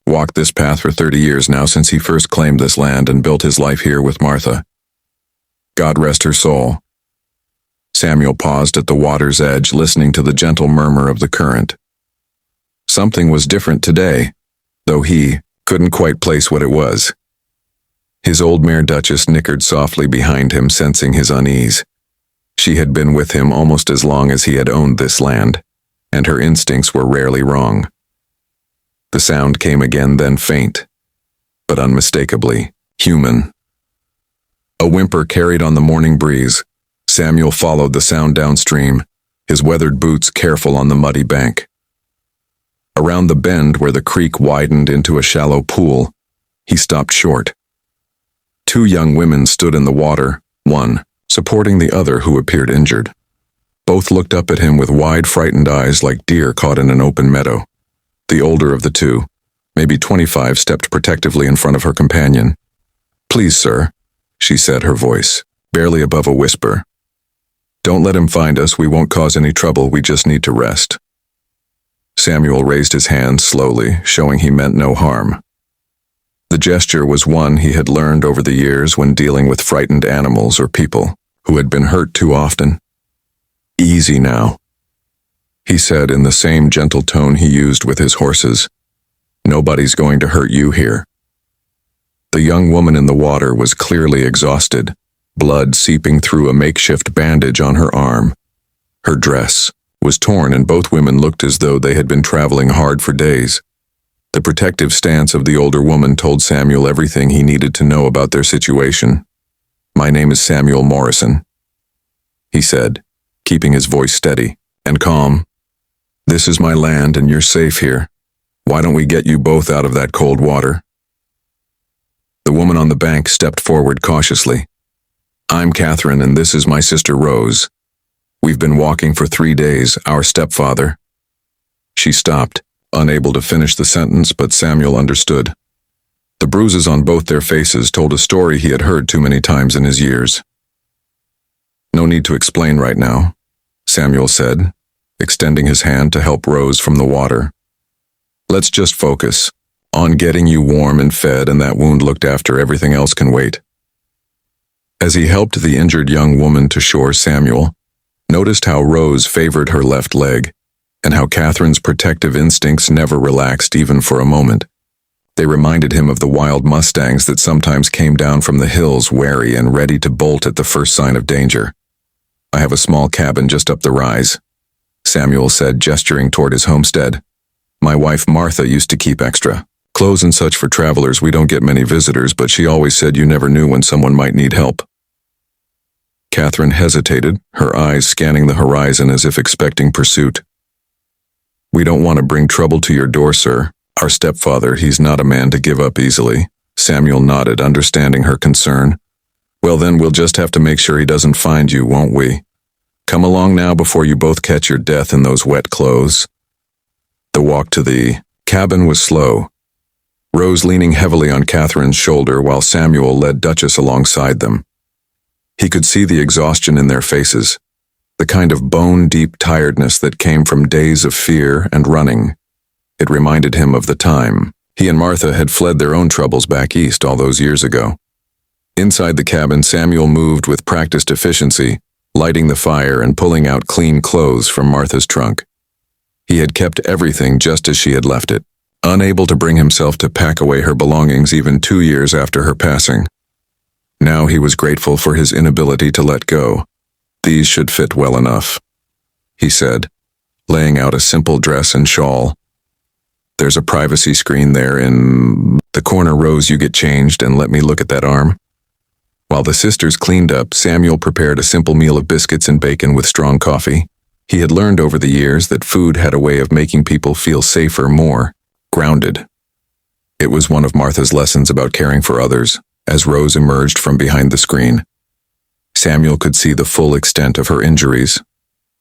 walked this path for 30 years now since he first claimed this land and built his life here with Martha. God rest her soul. Samuel paused at the water's edge, listening to the gentle murmur of the current. Something was different today, though he couldn't quite place what it was. His old mare Duchess nickered softly behind him, sensing his unease. She had been with him almost as long as he had owned this land, and her instincts were rarely wrong. The sound came again, then faint, but unmistakably human. A whimper carried on the morning breeze. Samuel followed the sound downstream, his weathered boots careful on the muddy bank. Around the bend where the creek widened into a shallow pool, he stopped short. Two young women stood in the water, one supporting the other who appeared injured. Both looked up at him with wide, frightened eyes like deer caught in an open meadow. The older of the two, maybe 25, stepped protectively in front of her companion. "Please, sir," she said, her voice barely above a whisper. "Don't let him find us. We won't cause any trouble. We just need to rest." Samuel raised his hand slowly, showing he meant no harm. The gesture was one he had learned over the years when dealing with frightened animals or people who had been hurt too often. "Easy now," he said in the same gentle tone he used with his horses. "Nobody's going to hurt you here." The young woman in the water was clearly exhausted, blood seeping through a makeshift bandage on her arm. Her dress was torn, and both women looked as though they had been traveling hard for days. The protective stance of the older woman told Samuel everything he needed to know about their situation. "My name is Samuel Morrison," he said, keeping his voice steady and calm. "This is my land and you're safe here. Why don't we get you both out of that cold water?" The woman on the bank stepped forward cautiously. "I'm Catherine, and this is my sister Rose. We've been walking for 3 days, our stepfather." She stopped, unable to finish the sentence, but Samuel understood. The bruises on both their faces told a story he had heard too many times in his years. "No need to explain right now," Samuel said, extending his hand to help Rose from the water. "Let's just focus on getting you warm and fed, and that wound looked after. Everything else can wait." As he helped the injured young woman to shore, Samuel noticed how Rose favored her left leg, and how Catherine's protective instincts never relaxed even for a moment. They reminded him of the wild mustangs that sometimes came down from the hills, wary and ready to bolt at the first sign of danger. "I have a small cabin just up the rise," Samuel said, gesturing toward his homestead. "My wife Martha used to keep extra clothes and such for travelers. We don't get many visitors, but she always said you never knew when someone might need help." Catherine hesitated, her eyes scanning the horizon as if expecting pursuit. "We don't want to bring trouble to your door, sir. Our stepfather, he's not a man to give up easily." Samuel nodded, understanding her concern. "Well then, we'll just have to make sure he doesn't find you, won't we? Come along now before you both catch your death in those wet clothes." The walk to the cabin was slow, Rose leaning heavily on Catherine's shoulder while Samuel led Duchess alongside them. He could see the exhaustion in their faces, the kind of bone-deep tiredness that came from days of fear and running. It reminded him of the time he and Martha had fled their own troubles back east all those years ago. Inside the cabin, Samuel moved with practiced efficiency, lighting the fire and pulling out clean clothes from Martha's trunk. He had kept everything just as she had left it, unable to bring himself to pack away her belongings even 2 years after her passing. Now he was grateful for his inability to let go. "These should fit well enough," he said, laying out a simple dress and shawl. "There's a privacy screen there in the corner. Rose, you get changed and let me look at that arm." While the sisters cleaned up, Samuel prepared a simple meal of biscuits and bacon with strong coffee. He had learned over the years that food had a way of making people feel safer, more grounded. It was one of Martha's lessons about caring for others. As Rose emerged from behind the screen, Samuel could see the full extent of her injuries.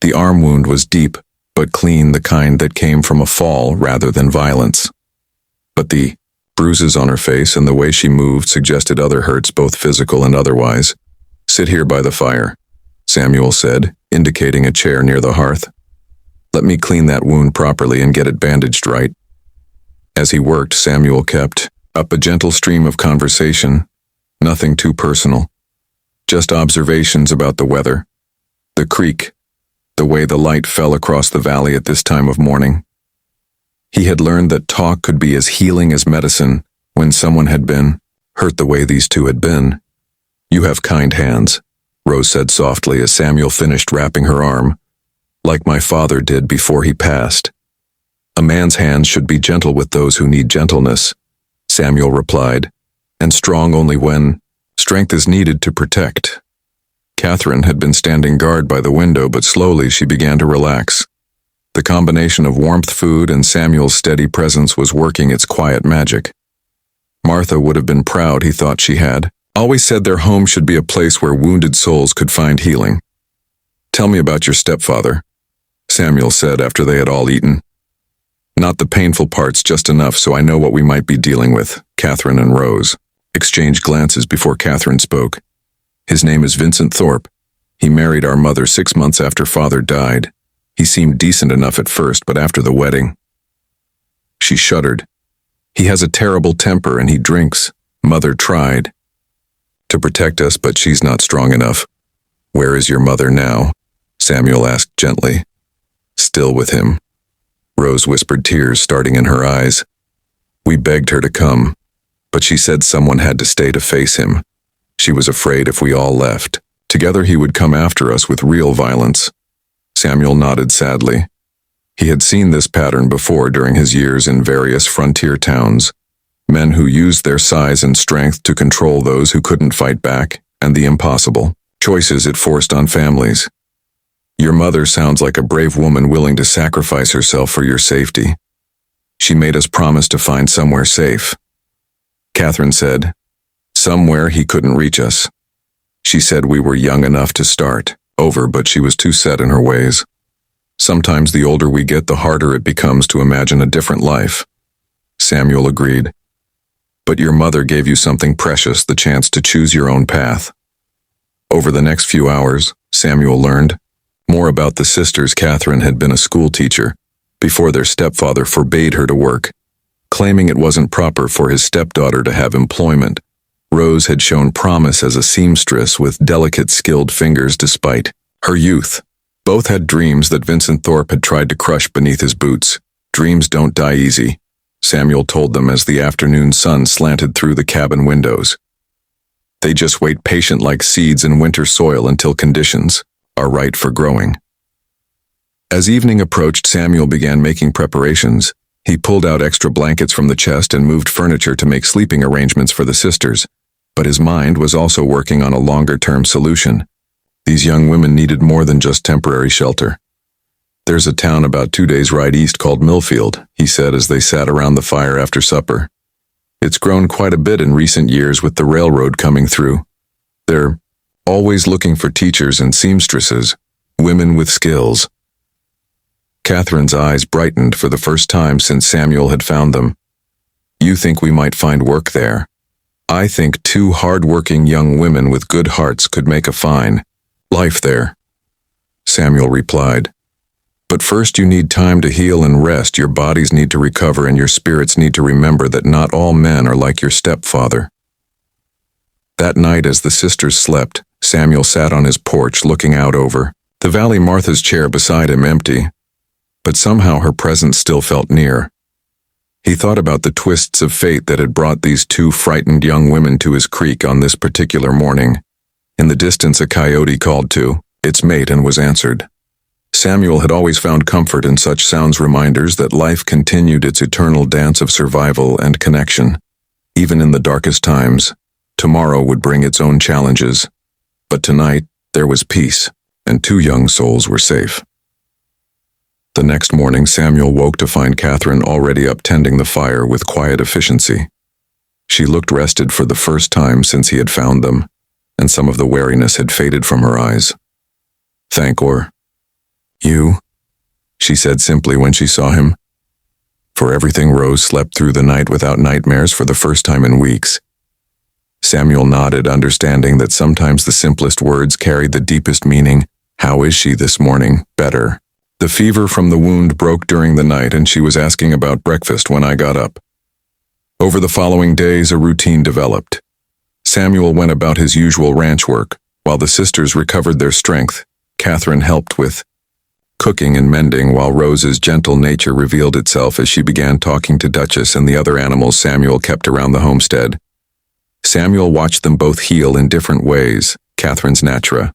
The arm wound was deep, but clean, the kind that came from a fall rather than violence. But the bruises on her face and the way she moved suggested other hurts, both physical and otherwise. "Sit here by the fire," Samuel said, indicating a chair near the hearth. "Let me clean that wound properly and get it bandaged right." As he worked, Samuel kept up a gentle stream of conversation, nothing too personal, just observations about the weather, the creek, the way the light fell across the valley at this time of morning. He had learned that talk could be as healing as medicine when someone had been hurt the way these two had been. "You have kind hands," Rose said softly as Samuel finished wrapping her arm, "like my father did before he passed." "A man's hands should be gentle with those who need gentleness," Samuel replied, "and strong only when strength is needed to protect." Catherine had been standing guard by the window, but slowly she began to relax. The combination of warmth, food, and Samuel's steady presence was working its quiet magic. Martha would have been proud, he thought she had always said their home should be a place where wounded souls could find healing. "Tell me about your stepfather," Samuel said after they had all eaten. "Not the painful parts, just enough so I know what we might be dealing with." Catherine and Rose exchanged glances before Catherine spoke. "His name is Vincent Thorpe. He married our mother 6 months after father died. He seemed decent enough at first, but after the wedding..." She shuddered. "He has a terrible temper and he drinks. Mother tried to protect us, but she's not strong enough." "Where is your mother now?" Samuel asked gently. "Still with him." Rose whispered, tears starting in her eyes. "We begged her to come, but she said someone had to stay to face him. She was afraid if we all left together he would come after us with real violence." Samuel nodded sadly. He had seen this pattern before during his years in various frontier towns. Men who used their size and strength to control those who couldn't fight back, and the impossible choices it forced on families. "Your mother sounds like a brave woman willing to sacrifice herself for your safety. She made us promise to find somewhere safe." Catherine said, "Somewhere he couldn't reach us. She said we were young enough to start over, but she was too set in her ways. Sometimes the older we get, the harder it becomes to imagine a different life." Samuel agreed. "But your mother gave you something precious, the chance to choose your own path." Over the next few hours, Samuel learned more about the sisters. Catherine had been a school teacher before their stepfather forbade her to work, claiming it wasn't proper for his stepdaughter to have employment. Rose had shown promise as a seamstress with delicate, skilled fingers despite her youth. Both had dreams that Vincent Thorpe had tried to crush beneath his boots. "Dreams don't die easy," Samuel told them as the afternoon sun slanted through the cabin windows. "They just wait patient like seeds in winter soil until conditions are right for growing." As evening approached, Samuel began making preparations. He pulled out extra blankets from the chest and moved furniture to make sleeping arrangements for the sisters. But his mind was also working on a longer-term solution. These young women needed more than just temporary shelter. "There's a town about 2 days' ride east called Millfield," he said as they sat around the fire after supper. "It's grown quite a bit in recent years with the railroad coming through. They're always looking for teachers and seamstresses, women with skills." Catherine's eyes brightened for the first time since Samuel had found them. "You think we might find work there? I think 2 hard-working young women with good hearts could make a fine life there," Samuel replied. "But first you need time to heal and rest. Your bodies need to recover and your spirits need to remember that not all men are like your stepfather." That night as the sisters slept, Samuel sat on his porch looking out over the valley, Martha's chair beside him empty. But somehow her presence still felt near. He thought about the twists of fate that had brought these 2 frightened young women to his creek on this particular morning. In the distance a coyote called to its mate and was answered. Samuel had always found comfort in such sounds, reminders that life continued its eternal dance of survival and connection. Even in the darkest times, tomorrow would bring its own challenges. But tonight, there was peace, and 2 young souls were safe. The next morning, Samuel woke to find Catherine already up tending the fire with quiet efficiency. She looked rested for the first time since he had found them, and some of the wariness had faded from her eyes. "Thank you," she said simply when she saw him. For everything. Rose slept through the night without nightmares for the first time in weeks. Samuel nodded, understanding that sometimes the simplest words carried the deepest meaning. "How is she this morning?" "Better. The fever from the wound broke during the night and she was asking about breakfast when I got up." Over the following days, a routine developed. Samuel went about his usual ranch work, while the sisters recovered their strength. Catherine helped with cooking and mending, while Rose's gentle nature revealed itself as she began talking to Duchess and the other animals Samuel kept around the homestead. Samuel watched them both heal in different ways. Catherine's natura